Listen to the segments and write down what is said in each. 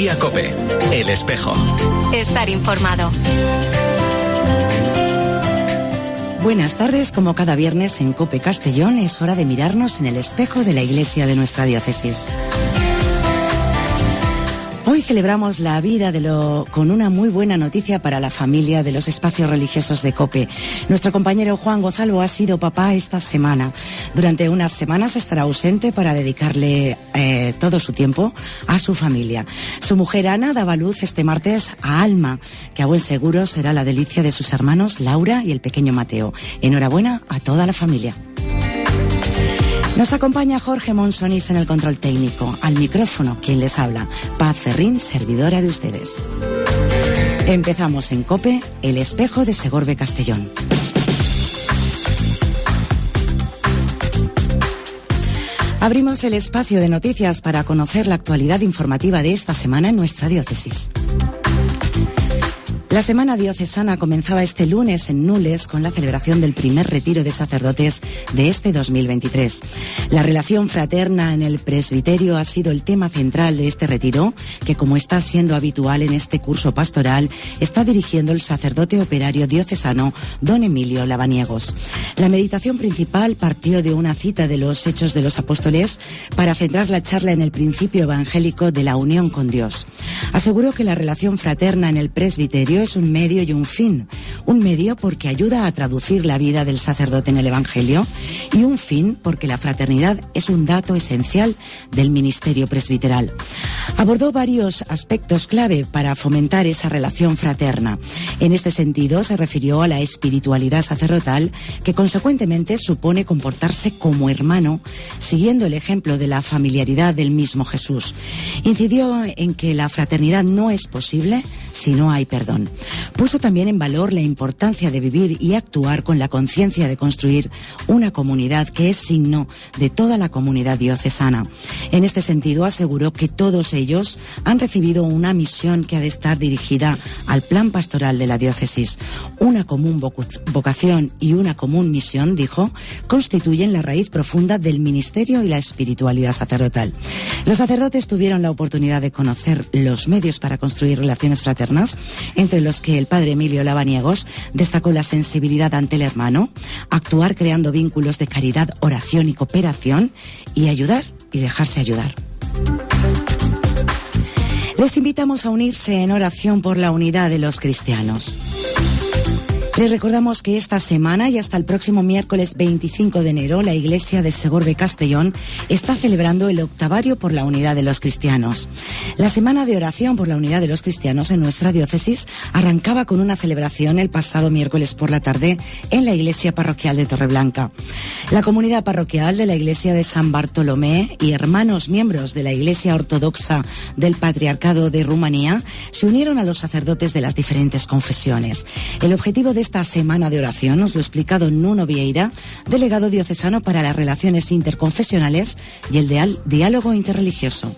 Mediodía COPE, El Espejo. Estar informado. Buenas tardes, como cada viernes en COPE Castellón es hora de mirarnos en el espejo de la iglesia de nuestra diócesis. Hoy celebramos la vida con una muy buena noticia para la familia de los espacios religiosos de COPE. Nuestro compañero Juan Gozalvo ha sido papá esta semana. Durante unas semanas estará ausente para dedicarle todo su tiempo a su familia. Su mujer Ana daba luz este martes a Alma, que a buen seguro será la delicia de sus hermanos Laura y el pequeño Mateo. Enhorabuena a toda la familia. Nos acompaña Jorge Monsonís en el control técnico. Al micrófono, quien les habla, Paz Ferrín, servidora de ustedes. Empezamos en COPE, El Espejo de Segorbe Castellón. Abrimos el espacio de noticias para conocer la actualidad informativa de esta semana en nuestra diócesis. La Semana Diocesana comenzaba este lunes en Nules con la celebración del primer retiro de sacerdotes de este 2023. La relación fraterna en el presbiterio ha sido el tema central de este retiro, que como está siendo habitual en este curso pastoral, está dirigiendo el sacerdote operario diocesano don Emilio Lavaniegos. La meditación principal partió de una cita de los Hechos de los Apóstoles para centrar la charla en el principio evangélico de la unión con Dios. Aseguró que la relación fraterna en el presbiterio es un medio y un fin. Un medio porque ayuda a traducir la vida del sacerdote en el Evangelio y un fin porque la fraternidad es un dato esencial del ministerio presbiteral. Abordó varios aspectos clave para fomentar esa relación fraterna. En este sentido se refirió a la espiritualidad sacerdotal, que consecuentemente supone comportarse como hermano, siguiendo el ejemplo de la familiaridad del mismo Jesús. Incidió en que la fraternidad no es posible si no hay perdón. Puso también en valor la importancia de vivir y actuar con la conciencia de construir una comunidad que es signo de toda la comunidad diocesana. En este sentido aseguró que todos ellos han recibido una misión que ha de estar dirigida al plan pastoral de la diócesis. Una común vocación y una común misión, dijo, constituyen la raíz profunda del ministerio y la espiritualidad sacerdotal. Los sacerdotes tuvieron la oportunidad de conocer los medios para construir relaciones fraternas, entre los que el padre Emilio Lavaniegos destacó la sensibilidad ante el hermano, actuar creando vínculos de caridad, oración y cooperación, y ayudar y dejarse ayudar. Les invitamos a unirse en oración por la unidad de los cristianos. Les recordamos que esta semana y hasta el próximo miércoles 25 de enero la Iglesia de Segorbe Castellón está celebrando el octavario por la unidad de los cristianos. La Semana de Oración por la Unidad de los Cristianos en nuestra diócesis arrancaba con una celebración el pasado miércoles por la tarde en la Iglesia Parroquial de Torreblanca. La comunidad parroquial de la Iglesia de San Bartolomé y hermanos miembros de la Iglesia Ortodoxa del Patriarcado de Rumanía se unieron a los sacerdotes de las diferentes confesiones. El objetivo de esta semana de oración nos lo ha explicado Nuno Vieira, delegado diocesano para las relaciones interconfesionales y el diálogo interreligioso.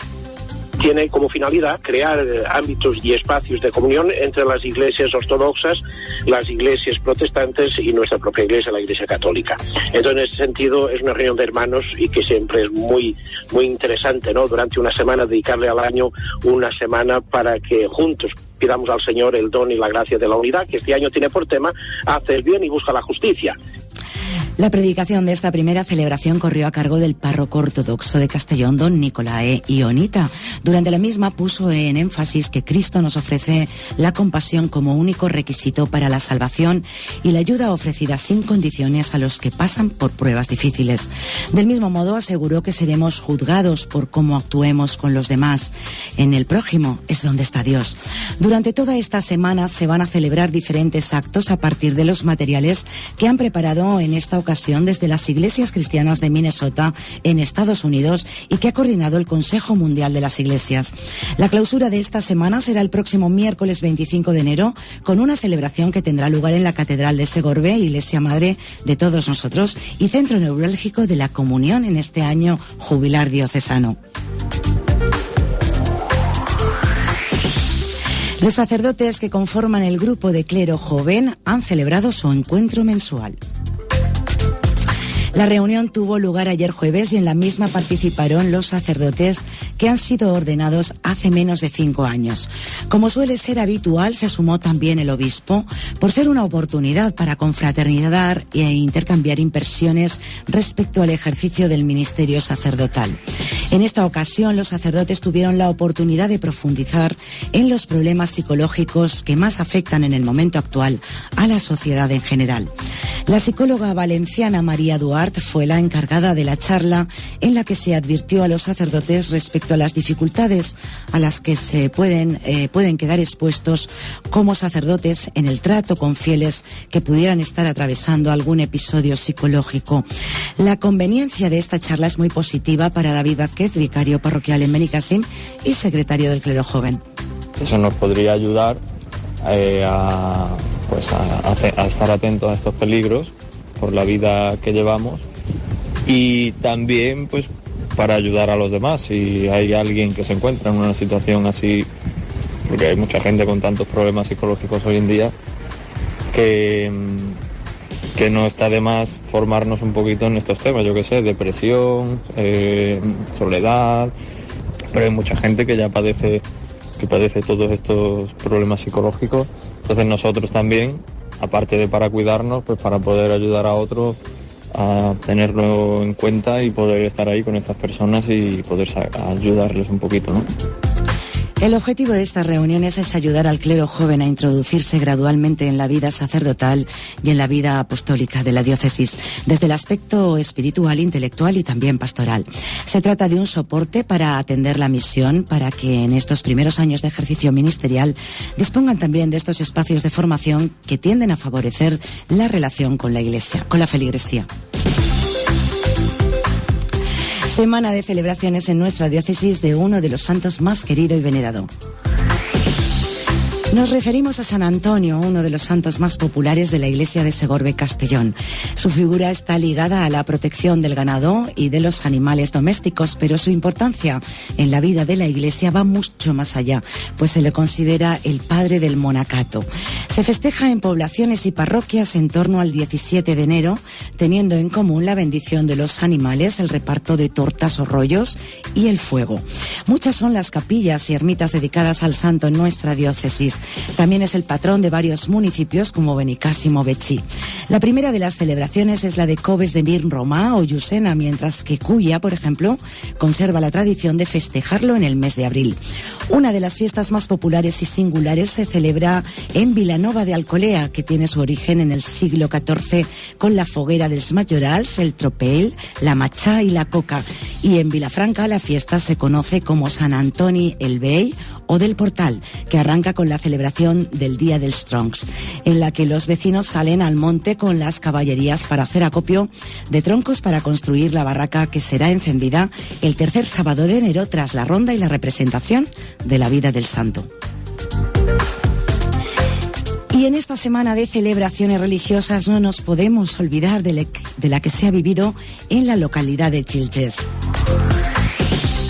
Tiene como finalidad crear ámbitos y espacios de comunión entre las iglesias ortodoxas, las iglesias protestantes y nuestra propia iglesia, la Iglesia Católica. Entonces, en ese sentido, es una reunión de hermanos y que siempre es muy, muy interesante, ¿no? Durante una semana, dedicarle al año una semana para que juntos pidamos al Señor el don y la gracia de la unidad, que este año tiene por tema hacer el bien y busca la justicia. La predicación de esta primera celebración corrió a cargo del párroco ortodoxo de Castellón, don Nicolae Ionita. Durante la misma puso en énfasis que Cristo nos ofrece la compasión como único requisito para la salvación y la ayuda ofrecida sin condiciones a los que pasan por pruebas difíciles. Del mismo modo aseguró que seremos juzgados por cómo actuemos con los demás. En el prójimo es donde está Dios. Durante toda esta semana se van a celebrar diferentes actos a partir de los materiales que han preparado en esta ocasión desde las iglesias cristianas de Minnesota en Estados Unidos y que ha coordinado el Consejo Mundial de las Iglesias. La clausura de esta semana será el próximo miércoles 25 de enero con una celebración que tendrá lugar en la Catedral de Segorbe, Iglesia Madre de todos nosotros y centro neurálgico de la comunión en este año jubilar diocesano. Los sacerdotes que conforman el grupo de clero joven han celebrado su encuentro mensual. La reunión tuvo lugar ayer jueves y en la misma participaron los sacerdotes que han sido ordenados hace menos de 5 años. Como suele ser habitual, se sumó también el obispo por ser una oportunidad para confraternizar e intercambiar impresiones respecto al ejercicio del ministerio sacerdotal. En esta ocasión, los sacerdotes tuvieron la oportunidad de profundizar en los problemas psicológicos que más afectan en el momento actual a la sociedad en general. La psicóloga valenciana María Duarte fue la encargada de la charla en la que se advirtió a los sacerdotes respecto a las dificultades a las que se pueden quedar expuestos como sacerdotes en el trato con fieles que pudieran estar atravesando algún episodio psicológico. La conveniencia de esta charla es muy positiva para David Vázquez, vicario parroquial en Benicàssim y secretario del Clero Joven. Eso nos podría ayudar a estar atentos a estos peligros por la vida que llevamos y también pues para ayudar a los demás si hay alguien que se encuentra en una situación así, porque hay mucha gente con tantos problemas psicológicos hoy en día que no está de más formarnos un poquito en estos temas, yo qué sé, depresión, soledad, pero hay mucha gente que ya padece todos estos problemas psicológicos. Entonces nosotros también, aparte de para cuidarnos, pues para poder ayudar a otros a tenerlo en cuenta y poder estar ahí con estas personas y poder ayudarles un poquito, ¿no? El objetivo de estas reuniones es ayudar al clero joven a introducirse gradualmente en la vida sacerdotal y en la vida apostólica de la diócesis, desde el aspecto espiritual, intelectual y también pastoral. Se trata de un soporte para atender la misión, para que en estos primeros años de ejercicio ministerial dispongan también de estos espacios de formación que tienden a favorecer la relación con la Iglesia, con la feligresía. Semana de celebraciones en nuestra diócesis de uno de los santos más querido y venerado. Nos referimos a San Antonio, uno de los santos más populares de la iglesia de Segorbe, Castellón. Su figura está ligada a la protección del ganado y de los animales domésticos, pero su importancia en la vida de la iglesia va mucho más allá, pues se le considera el padre del monacato. Se festeja en poblaciones y parroquias en torno al 17 de enero, teniendo en común la bendición de los animales, el reparto de tortas o rollos y el fuego. Muchas son las capillas y ermitas dedicadas al santo en nuestra diócesis. También es el patrón de varios municipios como Benicàssim o Betxí. La primera de las celebraciones es la de Coves de Mir Romà o Llucena, mientras que Culla, por ejemplo, conserva la tradición de festejarlo en el mes de abril. Una de las fiestas más populares y singulares se celebra en Vilanova de Alcolea, que tiene su origen en el siglo XIV con la foguera dels Majorals, el tropel, la machá y la coca. Y en Vilafranca la fiesta se conoce como Sant Antoni el Vell o del Portal, que arranca con la celebración del Día del Strongs, en la que los vecinos salen al monte con las caballerías para hacer acopio de troncos para construir la barraca que será encendida el tercer sábado de enero tras la ronda y la representación de la vida del santo. Y en esta semana de celebraciones religiosas no nos podemos olvidar de la que se ha vivido en la localidad de Xilxes.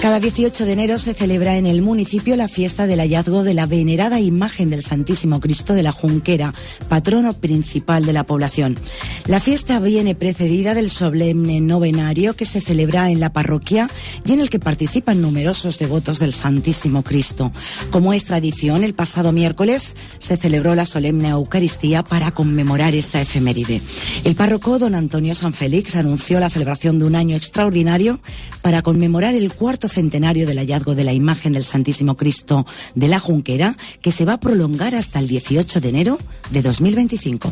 Cada 18 de enero se celebra en el municipio la fiesta del hallazgo de la venerada imagen del Santísimo Cristo de la Junquera, patrono principal de la población. La fiesta viene precedida del solemne novenario que se celebra en la parroquia y en el que participan numerosos devotos del Santísimo Cristo. Como es tradición, el pasado miércoles se celebró la solemne Eucaristía para conmemorar esta efeméride. El párroco don Antonio Sanfélix anunció la celebración de un año extraordinario para conmemorar el cuarto centenario del hallazgo de la imagen del Santísimo Cristo de la Junquera, que se va a prolongar hasta el 18 de enero de 2025.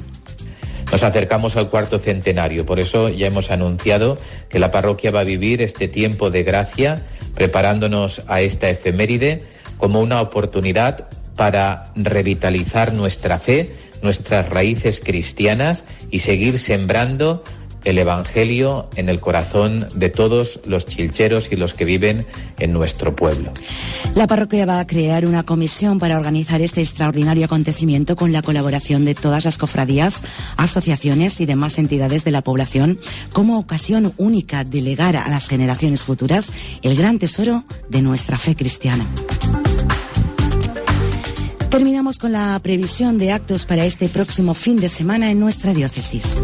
Nos acercamos al cuarto centenario, por eso ya hemos anunciado que la parroquia va a vivir este tiempo de gracia, preparándonos a esta efeméride como una oportunidad para revitalizar nuestra fe, nuestras raíces cristianas y seguir sembrando el Evangelio en el corazón de todos los chilcheros y los que viven en nuestro pueblo. La parroquia va a crear una comisión para organizar este extraordinario acontecimiento con la colaboración de todas las cofradías, asociaciones y demás entidades de la población, como ocasión única de legar a las generaciones futuras el gran tesoro de nuestra fe cristiana. Terminamos con la previsión de actos para este próximo fin de semana en nuestra diócesis.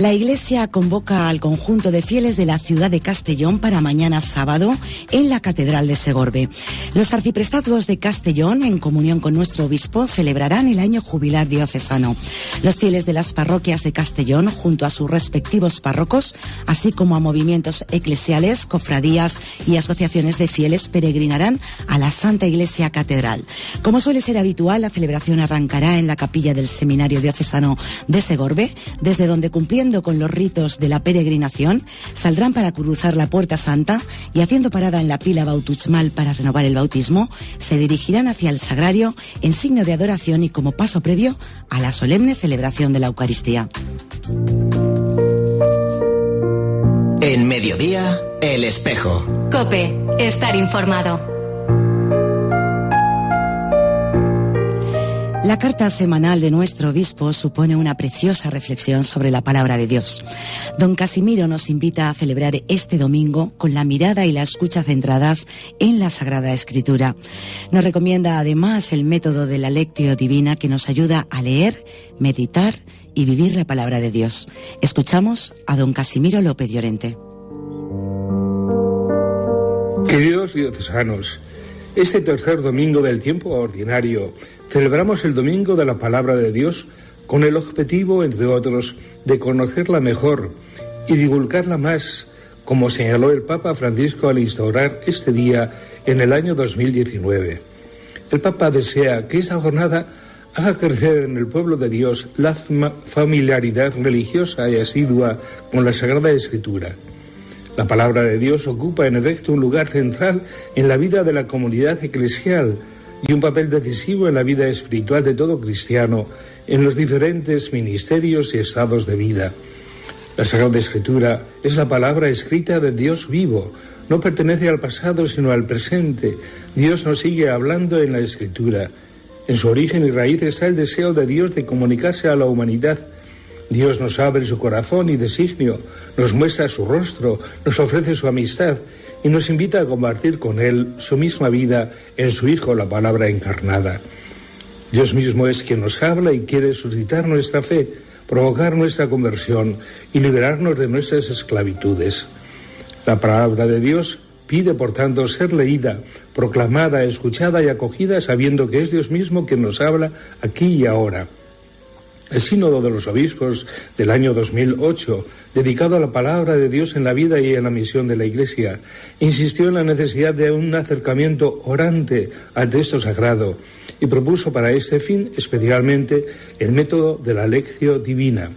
La Iglesia convoca al conjunto de fieles de la ciudad de Castellón para mañana sábado en la Catedral de Segorbe. Los arciprestazgos de Castellón, en comunión con nuestro obispo, celebrarán el año jubilar diocesano. Los fieles de las parroquias de Castellón, junto a sus respectivos párrocos, así como a movimientos eclesiales, cofradías y asociaciones de fieles, peregrinarán a la Santa Iglesia Catedral. Como suele ser habitual, la celebración arrancará en la capilla del Seminario Diocesano de Segorbe, desde donde, cumpliendo con los ritos de la peregrinación, saldrán para cruzar la Puerta Santa y, haciendo parada en la pila bautismal para renovar el bautismo, se dirigirán hacia el sagrario en signo de adoración y como paso previo a la solemne celebración de la Eucaristía. En Mediodía, El Espejo. COPE, estar informado. La carta semanal de nuestro obispo supone una preciosa reflexión sobre la palabra de Dios. Don Casimiro nos invita a celebrar este domingo con la mirada y la escucha centradas en la Sagrada Escritura. Nos recomienda además el método de la Lectio Divina, que nos ayuda a leer, meditar y vivir la palabra de Dios. Escuchamos a don Casimiro López Llorente. Queridos diocesanos, este tercer domingo del tiempo ordinario celebramos el Domingo de la Palabra de Dios con el objetivo, entre otros, de conocerla mejor y divulgarla más, como señaló el Papa Francisco al instaurar este día en el año 2019. El Papa desea que esta jornada haga crecer en el pueblo de Dios la familiaridad religiosa y asidua con la Sagrada Escritura. La palabra de Dios ocupa en efecto un lugar central en la vida de la comunidad eclesial y un papel decisivo en la vida espiritual de todo cristiano en los diferentes ministerios y estados de vida. La Sagrada Escritura es la palabra escrita de Dios vivo, no pertenece al pasado sino al presente. Dios nos sigue hablando en la Escritura. En su origen y raíz está el deseo de Dios de comunicarse a la humanidad. Dios nos abre su corazón y designio, nos muestra su rostro, nos ofrece su amistad y nos invita a compartir con Él su misma vida en su Hijo, la palabra encarnada. Dios mismo es quien nos habla y quiere suscitar nuestra fe, provocar nuestra conversión y liberarnos de nuestras esclavitudes. La palabra de Dios pide, por tanto, ser leída, proclamada, escuchada y acogida, sabiendo que es Dios mismo quien nos habla aquí y ahora. El Sínodo de los Obispos del año 2008, dedicado a la palabra de Dios en la vida y en la misión de la Iglesia, insistió en la necesidad de un acercamiento orante al texto sagrado y propuso para este fin especialmente el método de la Lectio Divina.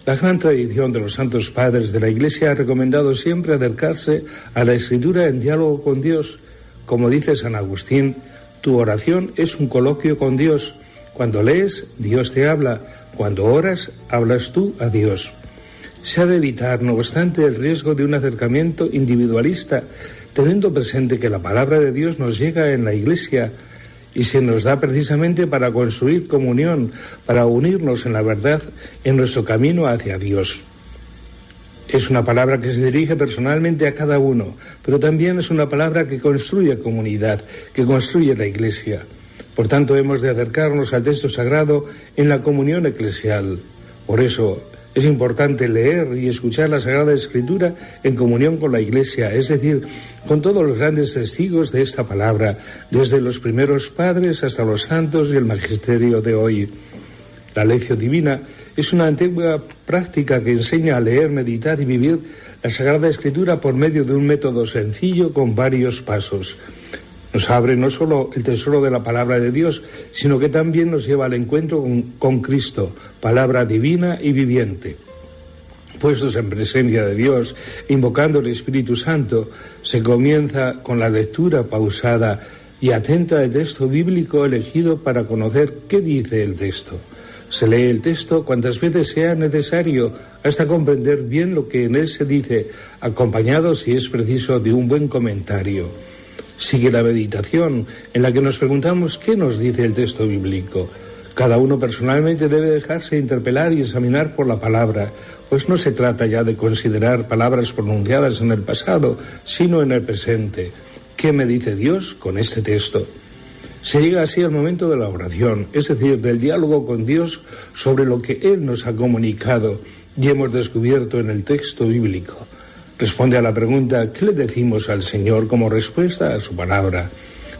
La gran tradición de los santos padres de la Iglesia ha recomendado siempre acercarse a la Escritura en diálogo con Dios. Como dice San Agustín, tu oración es un coloquio con Dios. Cuando lees, Dios te habla. Cuando oras, hablas tú a Dios. Se ha de evitar, no obstante, el riesgo de un acercamiento individualista, teniendo presente que la palabra de Dios nos llega en la Iglesia y se nos da precisamente para construir comunión, para unirnos en la verdad en nuestro camino hacia Dios. Es una palabra que se dirige personalmente a cada uno, pero también es una palabra que construye comunidad, que construye la Iglesia. Por tanto, hemos de acercarnos al texto sagrado en la comunión eclesial. Por eso es importante leer y escuchar la Sagrada Escritura en comunión con la Iglesia, es decir, con todos los grandes testigos de esta palabra, desde los primeros padres hasta los santos y el magisterio de hoy. La Lectio Divina es una antigua práctica que enseña a leer, meditar y vivir la Sagrada Escritura por medio de un método sencillo con varios pasos. Nos abre no solo el tesoro de la palabra de Dios, sino que también nos lleva al encuentro con Cristo, palabra divina y viviente. Puestos en presencia de Dios, invocando el Espíritu Santo, se comienza con la lectura pausada y atenta del texto bíblico elegido para conocer qué dice el texto. Se lee el texto cuantas veces sea necesario hasta comprender bien lo que en él se dice, acompañado, si es preciso, de un buen comentario. Sigue la meditación, en la que nos preguntamos qué nos dice el texto bíblico. Cada uno personalmente debe dejarse interpelar y examinar por la palabra, pues no se trata ya de considerar palabras pronunciadas en el pasado, sino en el presente. ¿Qué me dice Dios con este texto? Se llega así al momento de la oración, es decir, del diálogo con Dios sobre lo que Él nos ha comunicado, y hemos descubierto en el texto bíblico. Responde a la pregunta, ¿qué le decimos al Señor como respuesta a su palabra?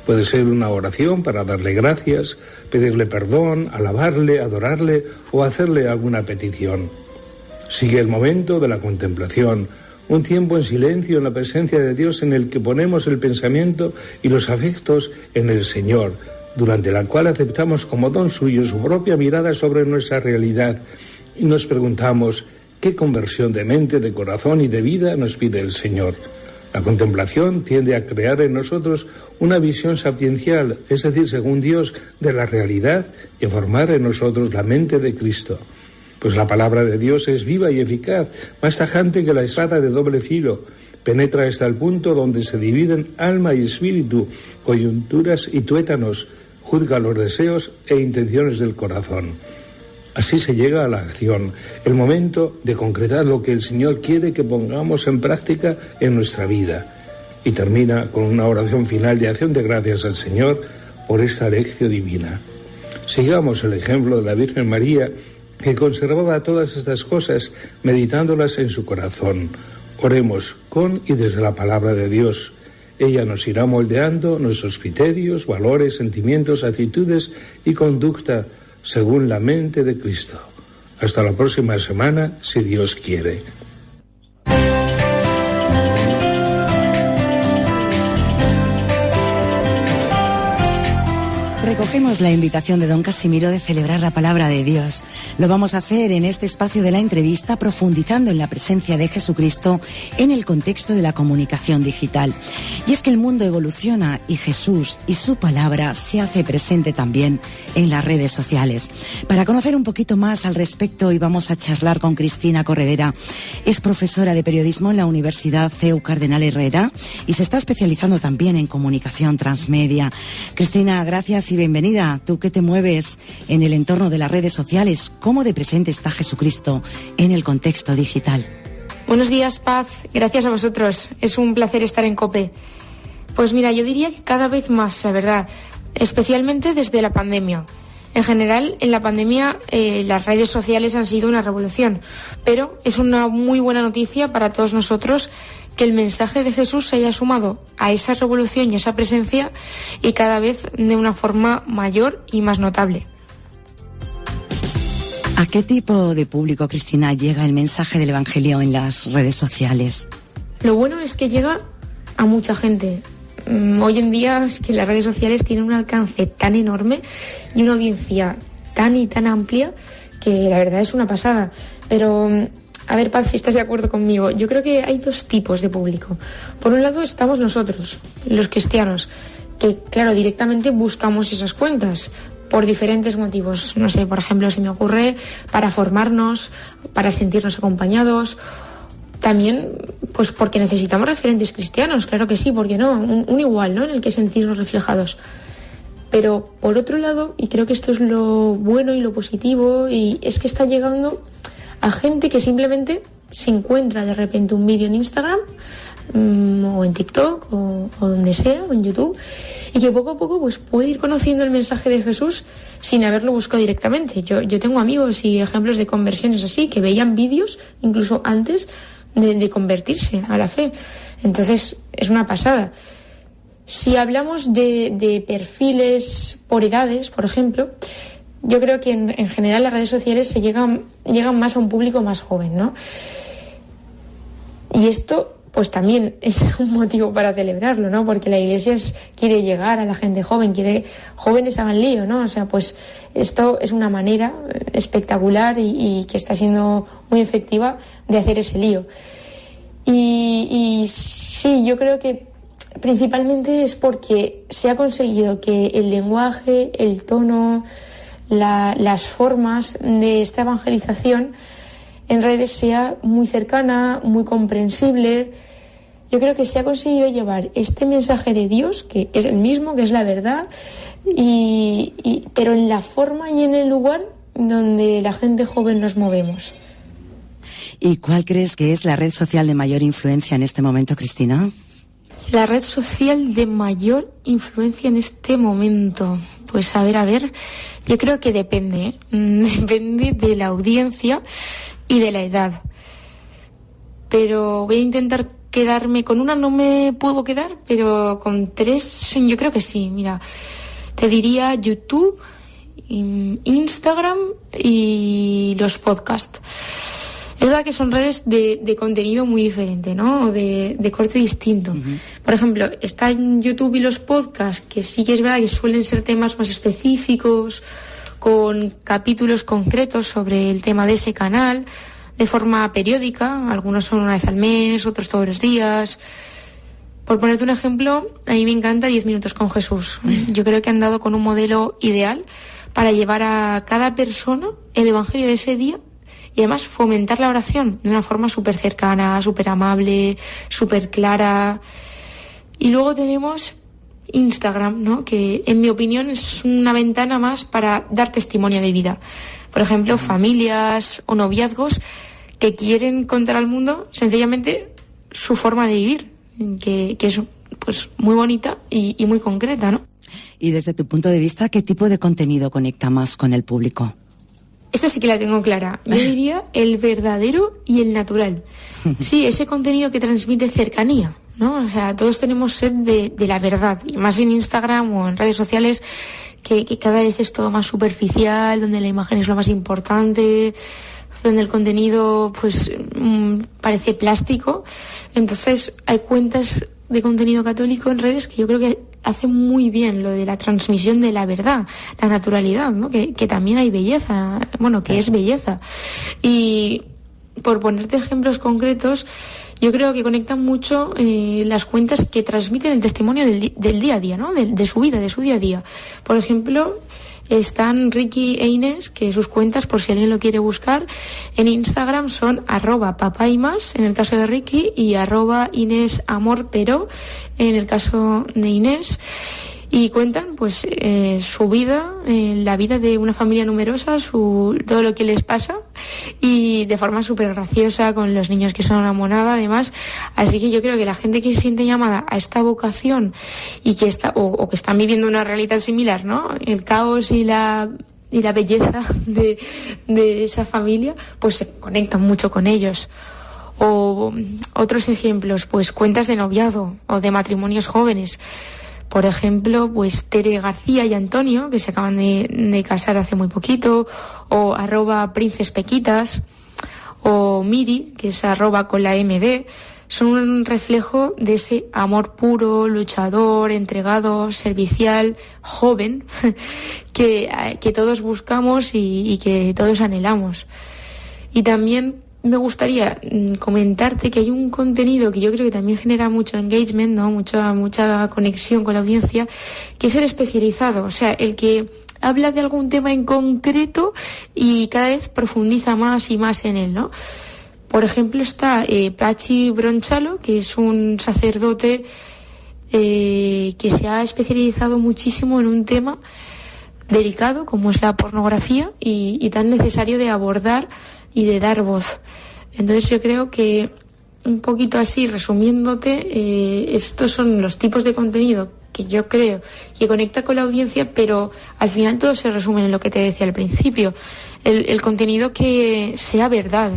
Puede ser una oración para darle gracias, pedirle perdón, alabarle, adorarle o hacerle alguna petición. Sigue el momento de la contemplación, un tiempo en silencio en la presencia de Dios en el que ponemos el pensamiento y los afectos en el Señor, durante la cual aceptamos como don suyo su propia mirada sobre nuestra realidad y nos preguntamos qué conversión de mente, de corazón y de vida nos pide el Señor. La contemplación tiende a crear en nosotros una visión sapiencial, es decir, según Dios, de la realidad y a formar en nosotros la mente de Cristo. Pues la palabra de Dios es viva y eficaz, más tajante que la espada de doble filo. Penetra hasta el punto donde se dividen alma y espíritu, coyunturas y tuétanos, juzga los deseos e intenciones del corazón. Así se llega a la acción, el momento de concretar lo que el Señor quiere que pongamos en práctica en nuestra vida. Y termina con una oración final de acción de gracias al Señor por esta lección divina. Sigamos el ejemplo de la Virgen María, que conservaba todas estas cosas meditándolas en su corazón. Oremos con y desde la palabra de Dios. Ella nos irá moldeando nuestros criterios, valores, sentimientos, actitudes y conducta según la mente de Cristo. Hasta la próxima semana, si Dios quiere. Recogemos la invitación de don Casimiro de celebrar la palabra de Dios. Lo vamos a hacer en este espacio de la entrevista, profundizando en la presencia de Jesucristo en el contexto de la comunicación digital. Y es que el mundo evoluciona y Jesús y su palabra se hace presente también en las redes sociales. Para conocer un poquito más al respecto, hoy vamos a charlar con Cristina Corredera. Es profesora de periodismo en la Universidad CEU Cardenal Herrera y se está especializando también en comunicación transmedia. Cristina, gracias y bienvenida. Tú que te mueves en el entorno de las redes sociales, ¿cómo de presente está Jesucristo en el contexto digital? Buenos días, Paz. Gracias a vosotros. Es un placer estar en COPE. Pues mira, yo diría que cada vez más, la verdad, especialmente desde la pandemia. En general, en la pandemia las redes sociales han sido una revolución, pero es una muy buena noticia para todos nosotros que el mensaje de Jesús se haya sumado a esa revolución y a esa presencia y cada vez de una forma mayor y más notable. ¿A qué tipo de público, Cristina, llega el mensaje del Evangelio en las redes sociales? Lo bueno es que llega a mucha gente. Hoy en día es que las redes sociales tienen un alcance tan enorme y una audiencia tan y tan amplia que la verdad es una pasada. Pero, a ver, Paz, si estás de acuerdo conmigo, yo creo que hay dos tipos de público. Por un lado estamos nosotros, los cristianos, que, claro, directamente buscamos esas cuentas por diferentes motivos. No sé, por ejemplo, se me ocurre para formarnos, para sentirnos acompañados. También, pues porque necesitamos referentes cristianos, claro que sí, ¿por qué no? Un igual, ¿no?, en el que sentirnos reflejados. Pero, por otro lado, y creo que esto es lo bueno y lo positivo, y es que está llegando a gente que simplemente se encuentra de repente un vídeo en Instagram o en TikTok o donde sea, o en YouTube, y que poco a poco pues puede ir conociendo el mensaje de Jesús sin haberlo buscado directamente. Yo tengo amigos y ejemplos de conversiones así, que veían vídeos incluso antes de convertirse a la fe. Entonces es una pasada. Si hablamos de perfiles por edades, por ejemplo, yo creo que en general las redes sociales se llegan más a un público más joven, ¿no? Y esto pues también es un motivo para celebrarlo, ¿no? Porque la Iglesia quiere llegar a la gente joven, quiere jóvenes hagan lío, ¿no? O sea, pues esto es una manera espectacular y que está siendo muy efectiva de hacer ese lío. Y sí, yo creo que principalmente es porque se ha conseguido que el lenguaje, el tono, las formas de esta evangelización en redes sea muy cercana, muy comprensible. Yo creo que se ha conseguido llevar este mensaje de Dios, que es el mismo, que es la verdad, pero en la forma y en el lugar donde la gente joven nos movemos. ¿Y cuál crees que es la red social de mayor influencia en este momento, Cristina? La red social de mayor influencia en este momento. Pues a ver, yo creo que depende de la audiencia y de la edad. Pero voy a intentar quedarme con una, no me puedo quedar, pero con 3 yo creo que sí. Mira, te diría YouTube, Instagram y los podcasts. Es verdad que son redes de contenido muy diferente, ¿no? De corte distinto. Por ejemplo, está en YouTube y los podcasts, que sí que es verdad que suelen ser temas más específicos, con capítulos concretos sobre el tema de ese canal, de forma periódica. Algunos son una vez al mes, otros todos los días. Por ponerte un ejemplo, a mí me encanta 10 minutos con Jesús. Yo creo que han dado con un modelo ideal para llevar a cada persona el evangelio de ese día y además fomentar la oración de una forma súper cercana, súper amable, súper clara. Y luego tenemos Instagram, ¿no? Que en mi opinión es una ventana más para dar testimonio de vida. Por ejemplo, familias o noviazgos que quieren contar al mundo sencillamente su forma de vivir, que es pues muy bonita y muy concreta, ¿no? Y desde tu punto de vista, ¿qué tipo de contenido conecta más con el público? Esta sí que la tengo clara. Yo diría el verdadero y el natural. Sí, ese contenido que transmite cercanía, ¿no? O sea, todos tenemos sed de la verdad, y más en Instagram o en redes sociales, que cada vez es todo más superficial, donde la imagen es lo más importante, donde el contenido pues parece plástico. Entonces hay cuentas de contenido católico en redes que yo creo que hacen muy bien lo de la transmisión de la verdad, la naturalidad, ¿no? Que también hay belleza, bueno, que es belleza. Y por ponerte ejemplos concretos, yo creo que conectan mucho las cuentas que transmiten el testimonio del día a día, ¿no? De su vida, de su día a día. Por ejemplo, están Ricky e Inés, que sus cuentas, por si alguien lo quiere buscar, en Instagram son @papaymas en el caso de Ricky y @InésAmorPero en el caso de Inés. Y cuentan pues su vida, la vida de una familia numerosa, todo lo que les pasa, y de forma súper graciosa, con los niños que son una monada además. Así que yo creo que la gente que se siente llamada a esta vocación y que está o que están viviendo una realidad similar, ¿no? El caos y la belleza de esa familia, pues se conectan mucho con ellos. O otros ejemplos, pues cuentas de noviazgo o de matrimonios jóvenes. Por ejemplo, pues Tere García y Antonio, que se acaban de casar hace muy poquito, o @princespequitas, o Miri, que es @ con la MD, son un reflejo de ese amor puro, luchador, entregado, servicial, joven, que todos buscamos y que todos anhelamos. Y también me gustaría comentarte que hay un contenido que yo creo que también genera mucho engagement, ¿no? Mucha conexión con la audiencia, que es el especializado, o sea, el que habla de algún tema en concreto y cada vez profundiza más y más en él, ¿no? Por ejemplo, está Pachi Bronchalo, que es un sacerdote que se ha especializado muchísimo en un tema delicado como es la pornografía y tan necesario de abordar y de dar voz. Entonces yo creo que, un poquito así, resumiéndote, estos son los tipos de contenido que yo creo que conecta con la audiencia, pero al final todo se resume en lo que te decía al principio, el contenido que sea verdad.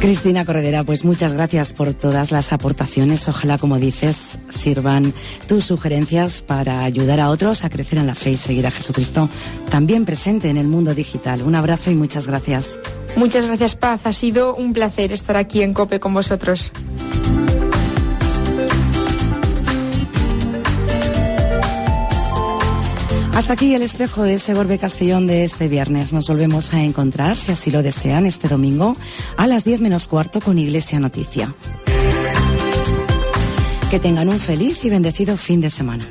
Cristina Corredera, pues muchas gracias por todas las aportaciones. Ojalá, como dices, sirvan tus sugerencias para ayudar a otros a crecer en la fe y seguir a Jesucristo también presente en el mundo digital. Un abrazo y muchas gracias. Muchas gracias, Paz. Ha sido un placer estar aquí en COPE con vosotros. Hasta aquí el espejo de Segorbe Castellón de este viernes. Nos volvemos a encontrar, si así lo desean, este domingo a las 10:15 con Iglesia Noticia. Que tengan un feliz y bendecido fin de semana.